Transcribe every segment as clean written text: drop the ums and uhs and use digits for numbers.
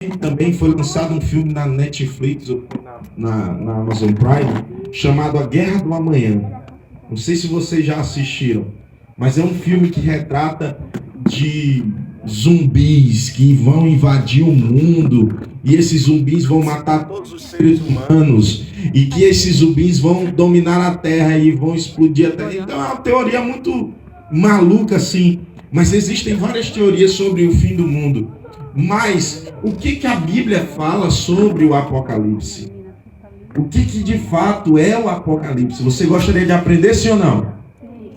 também foi lançado um filme na Netflix, ou na Amazon Prime, chamado A Guerra do Amanhã. Não sei se vocês já assistiram, mas é um filme que retrata de zumbis que vão invadir o mundo, e esses zumbis vão matar todos os seres humanos, e que esses zumbis vão dominar a Terra e vão explodir a Terra. Então é uma teoria muito maluca assim, mas existem várias teorias sobre o fim do mundo. Mas o que a Bíblia fala sobre o Apocalipse? O que de fato é o Apocalipse? Você gostaria de aprender, sim ou não?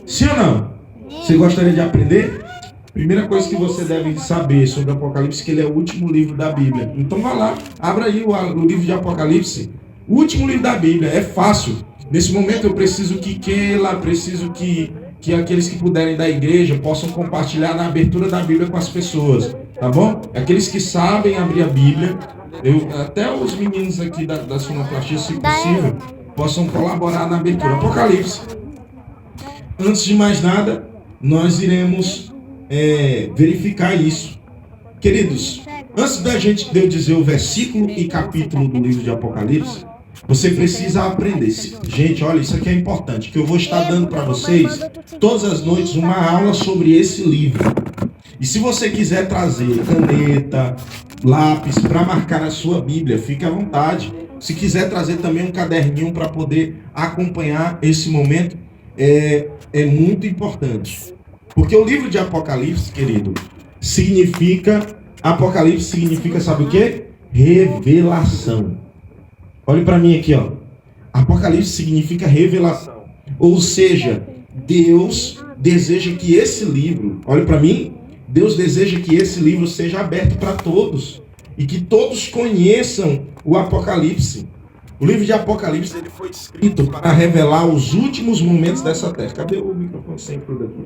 Sim ou não? Você gostaria de aprender? Primeira coisa que você deve saber sobre o Apocalipse é que ele é o último livro da Bíblia. Então vá lá, abra aí o livro de Apocalipse. O último livro da Bíblia, é fácil. Nesse momento eu preciso que aqueles que puderem da igreja possam compartilhar na abertura da Bíblia com as pessoas, tá bom? Aqueles que sabem abrir a Bíblia, até os meninos aqui da sonoplastia, se possível, possam colaborar na abertura. Apocalipse. Antes de mais nada, nós iremos verificar isso. Queridos, antes de eu dizer o versículo e capítulo do livro de Apocalipse, você precisa aprender. Gente, olha, isso aqui é importante, que eu vou estar dando para vocês todas as noites uma aula sobre esse livro. E se você quiser trazer caneta, lápis para marcar a sua Bíblia, fique à vontade. Se quiser trazer também um caderninho para poder acompanhar esse momento, é muito importante. Porque o livro de Apocalipse, querido, Apocalipse significa, sabe o quê? Revelação. Olhe para mim aqui, ó. Apocalipse significa revelação. Ou seja, Deus deseja que esse livro, olhe para mim, Deus deseja que esse livro seja aberto para todos e que todos conheçam o Apocalipse. O livro de Apocalipse ele foi escrito para revelar os últimos momentos dessa terra. Cadê o microfone sempre daqui?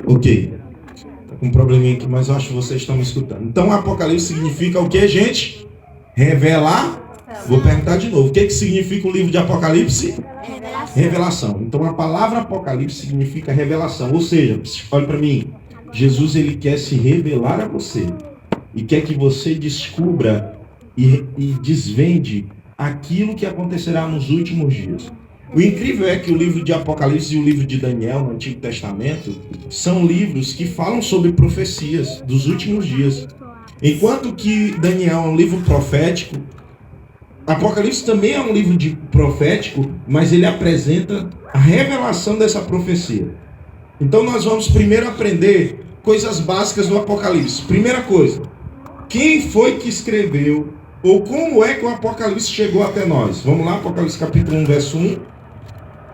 Ok. Tá com um probleminha aqui, mas eu acho que vocês estão me escutando. Então, Apocalipse significa o que, gente? Revelar. Vou perguntar de novo. O que significa o livro de Apocalipse? Revelação. Então, a palavra Apocalipse significa revelação. Ou seja, olhe para mim. Jesus, ele quer se revelar a você. E quer que você descubra e desvende aquilo que acontecerá nos últimos dias. O incrível é que o livro de Apocalipse e o livro de Daniel, no Antigo Testamento, são livros que falam sobre profecias dos últimos dias. Enquanto que Daniel é um livro profético, Apocalipse também é um livro profético, mas ele apresenta a revelação dessa profecia. Então nós vamos primeiro aprender coisas básicas do Apocalipse. Primeira coisa, quem foi que escreveu, ou como é que o Apocalipse chegou até nós? Vamos lá, Apocalipse capítulo 1, verso 1.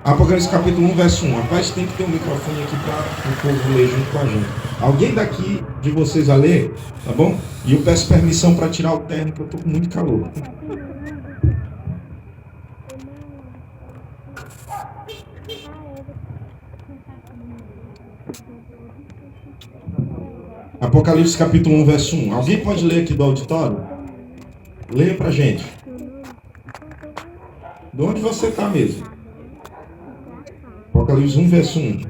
Apocalipse capítulo 1, verso 1. Rapaz, tem que ter um microfone aqui para o povo ler junto com a gente. Alguém daqui de vocês a ler, tá bom? E eu peço permissão para tirar o terno, porque eu estou com muito calor. Apocalipse capítulo 1, verso 1. Alguém pode ler aqui do auditório? Leia pra gente. De onde você está mesmo? Apocalipse 1, verso 1.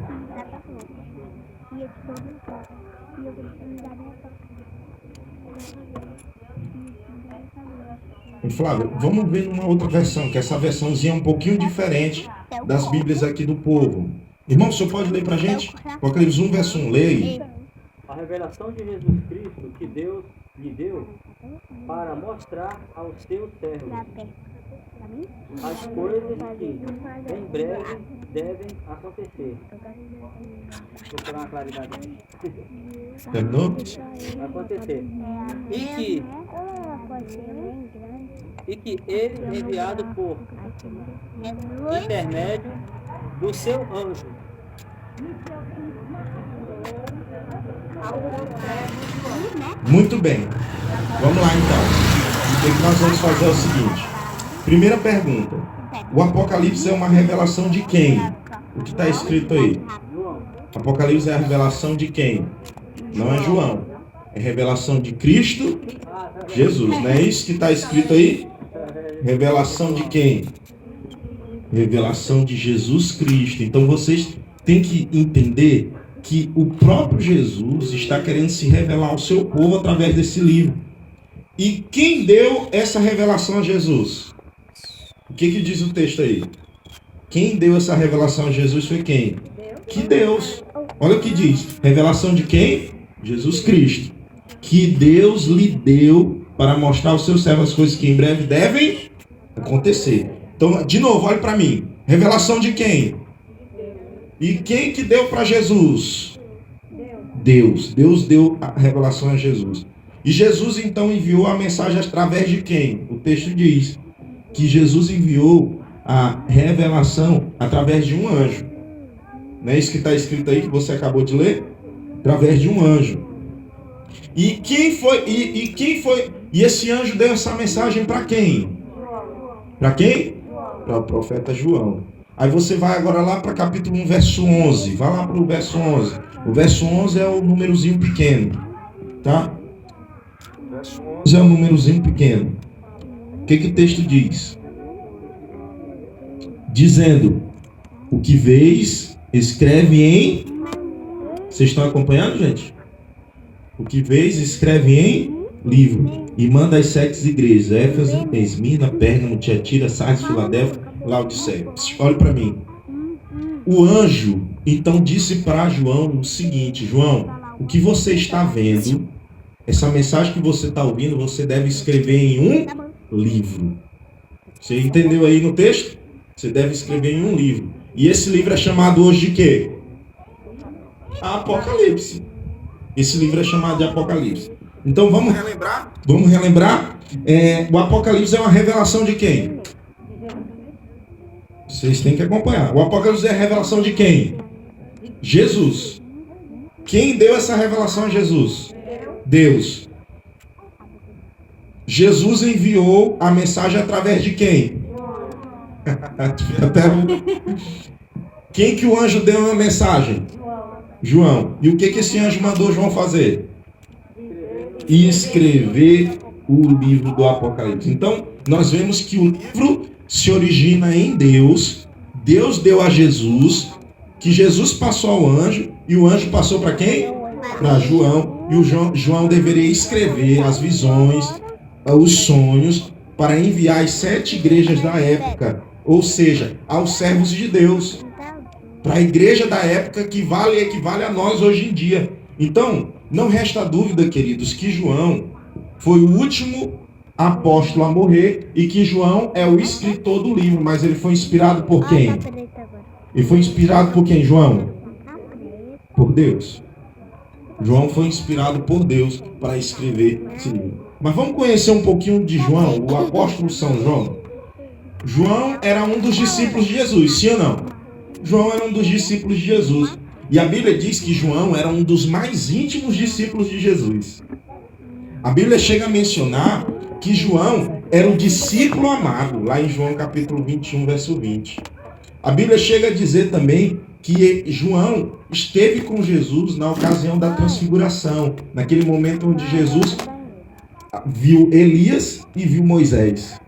Flávio, vamos ver numa outra versão, que essa versãozinha é um pouquinho diferente das Bíblias aqui do povo. Irmão, o senhor pode ler pra gente? Apocalipse 1, verso 1. Leia aí. A revelação de Jesus Cristo que Deus lhe deu para mostrar aos seus servos as coisas que em breve devem acontecer. Vou pegar uma claridade aqui. Terminou? Acontecer. E que ele, enviado por intermédio do seu anjo, muito bem. Vamos lá então. O que nós vamos fazer é o seguinte. Primeira pergunta. O Apocalipse é uma revelação de quem? O que está escrito aí? Apocalipse é a revelação de quem? Não é João. É revelação de Cristo Jesus. Não é isso que está escrito aí? Revelação de quem? Revelação de Jesus Cristo. Então vocês têm que entender que o próprio Jesus está querendo se revelar ao seu povo através desse livro. E quem deu essa revelação a Jesus? O que diz o texto aí? Quem deu essa revelação a Jesus foi quem? Que Deus. Olha o que diz. Revelação de quem? Jesus Cristo. Que Deus lhe deu para mostrar aos seus servos as coisas que em breve devem acontecer. Então, de novo, olhe para mim. Revelação de quem? E quem que deu para Jesus? Deus. Deus deu a revelação a Jesus. E Jesus então enviou a mensagem através de quem? O texto diz que Jesus enviou a revelação através de um anjo. Não é isso que está escrito aí que você acabou de ler? Através de um anjo. E quem foi? E esse anjo deu essa mensagem para quem? Para quem? Para o profeta João. Aí você vai agora lá para capítulo 1, verso 11. Vai lá para o verso 11. O verso 11 é o númerozinho pequeno. Tá? O verso 11 é o númerozinho pequeno. O que o texto diz? Dizendo: o que vês, escreve em... Vocês estão acompanhando, gente? O que vês, escreve em livro. E manda às 7 igrejas: Éfeso, Esmirna, Pérgamo, Tiatira, Sardes, Filadélfia, Laodiceia. Olha para mim. O anjo então disse para João o seguinte: João, o que você está vendo, essa mensagem que você está ouvindo, você deve escrever em um livro. Você entendeu aí no texto? Você deve escrever em um livro. E esse livro é chamado hoje de quê? Apocalipse. Esse livro é chamado de Apocalipse. Então vamos relembrar? Vamos relembrar? O Apocalipse é uma revelação de quem? Vocês têm que acompanhar. O Apocalipse é a revelação de quem? Jesus. Quem deu essa revelação a Jesus? Deus. Jesus enviou a mensagem através de quem? Quem que o anjo deu a mensagem? João. E o que esse anjo mandou João fazer? Escrever o livro do Apocalipse. Então, nós vemos que o livro se origina em Deus. Deus deu a Jesus, que Jesus passou ao anjo, e o anjo passou para quem? Para João. E o João deveria escrever as visões, os sonhos, para enviar às 7 igrejas da época, ou seja, aos servos de Deus, para a igreja da época que equivale a nós hoje em dia. Então, não resta dúvida, queridos, que João foi o último apóstolo a morrer e que João é o escritor do livro, mas ele foi inspirado por quem? Ele foi inspirado por quem, João? Por Deus. João foi inspirado por Deus para escrever esse livro. Mas vamos conhecer um pouquinho de João, o apóstolo São João. João era um dos discípulos de Jesus, sim ou não? João era um dos discípulos de Jesus. E a Bíblia diz que João era um dos mais íntimos discípulos de Jesus. A Bíblia chega a mencionar que João era o discípulo amado, lá em João capítulo 21, verso 20. A Bíblia chega a dizer também que João esteve com Jesus na ocasião da transfiguração, naquele momento onde Jesus viu Elias e viu Moisés.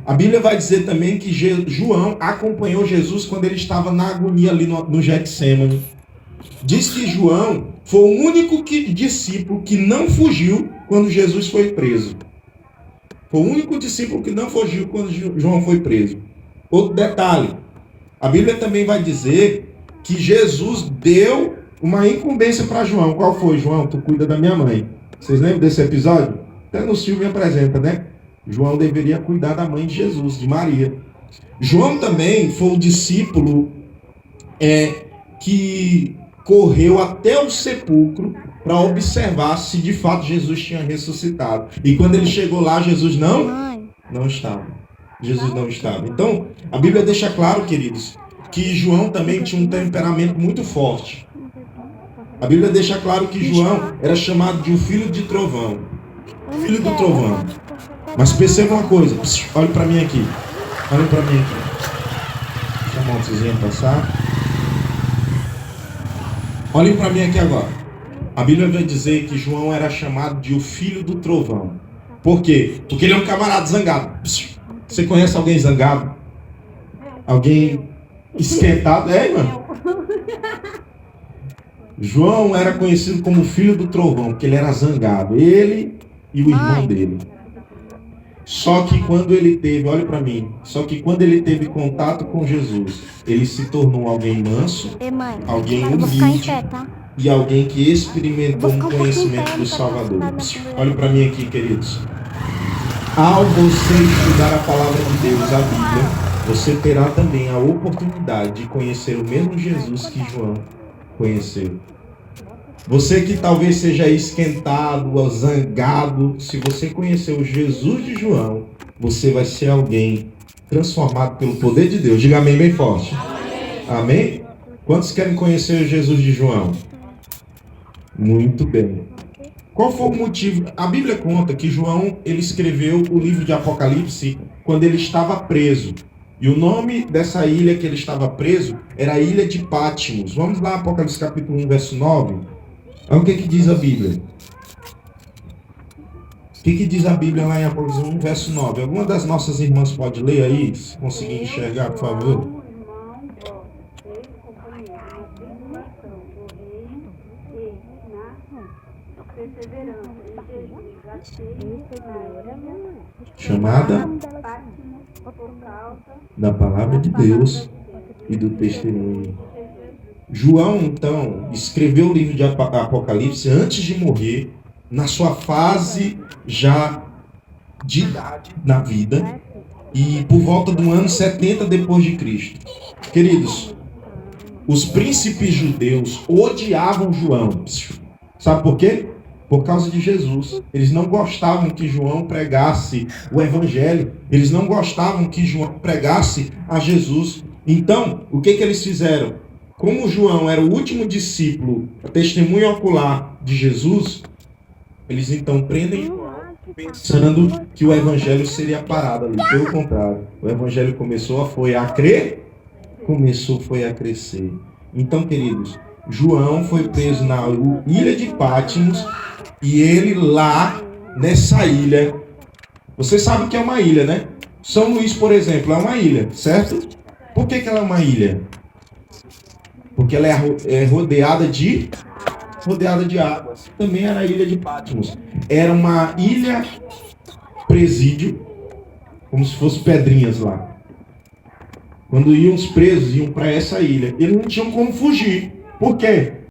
A Bíblia vai dizer também que João acompanhou Jesus quando ele estava na agonia ali no Getsêmani. Diz que João foi o único discípulo que não fugiu quando Jesus foi preso. Foi o único discípulo que não fugiu quando João foi preso. Outro detalhe, a Bíblia também vai dizer que Jesus deu uma incumbência para João. Qual foi, João? Tu cuida da minha mãe. Vocês lembram desse episódio? Até no filme apresenta, né? João deveria cuidar da mãe de Jesus, de Maria. João também foi o discípulo que correu até o sepulcro para observar se de fato Jesus tinha ressuscitado. E quando ele chegou lá, Jesus não estava. Jesus não estava. Então, a Bíblia deixa claro, queridos, que João também tinha um temperamento muito forte. A Bíblia deixa claro que João era chamado de o filho de trovão. Filho do trovão. Mas perceba uma coisa. Olhe para mim aqui. Olhe para mim aqui. Deixa a mãozinha passar. Olhem para mim aqui agora. A Bíblia vai dizer que João era chamado de o filho do trovão. Por quê? Porque ele é um camarada zangado. Você conhece alguém zangado? Alguém esquentado? É, irmão? João era conhecido como filho do trovão, porque ele era zangado. Ele e o irmão dele. Só que quando ele teve, olha para mim, só que quando ele teve contato com Jesus, ele se tornou alguém manso, alguém humilde e alguém que experimentou um conhecimento do Salvador. Olha para mim aqui, queridos. Ao você estudar a palavra de Deus, a Bíblia, você terá também a oportunidade de conhecer o mesmo Jesus que João conheceu. Você que talvez seja esquentado, zangado, se você conhecer o Jesus de João, você vai ser alguém transformado pelo poder de Deus. Diga amém bem forte. Amém? Quantos querem conhecer o Jesus de João? Muito bem. Qual foi o motivo? A Bíblia conta que João, ele escreveu o livro de Apocalipse quando ele estava preso. E o nome dessa ilha que ele estava preso era a Ilha de Patmos. Vamos lá, Apocalipse capítulo 1, verso 9. Olha o que diz a Bíblia. O que diz a Bíblia lá em Apocalipse 1, verso 9? Alguma das nossas irmãs pode ler aí? Se conseguir enxergar, por favor. Chamada da palavra de Deus e do testemunho. João, então, escreveu o livro de Apocalipse antes de morrer, na sua fase já de idade na vida, e por volta do ano 70 depois de Cristo. Queridos, os príncipes judeus odiavam João. Sabe por quê? Por causa de Jesus. Eles não gostavam que João pregasse o evangelho. Eles não gostavam que João pregasse a Jesus. Então, o que eles fizeram? Como João era o último discípulo, testemunho ocular de Jesus, eles então prendem João pensando que o evangelho seria parado ali. Pelo contrário, o evangelho começou a crescer. Então, queridos, João foi preso na ilha de Patmos e ele lá, nessa ilha, você sabe o que é uma ilha, né? São Luís, por exemplo, é uma ilha, certo? Por que ela é uma ilha? Porque ela é rodeada de água. Também era a ilha de Patmos. Era uma ilha presídio, como se fossem pedrinhas lá. Quando iam os presos, iam para essa ilha. Eles não tinham como fugir. Por quê?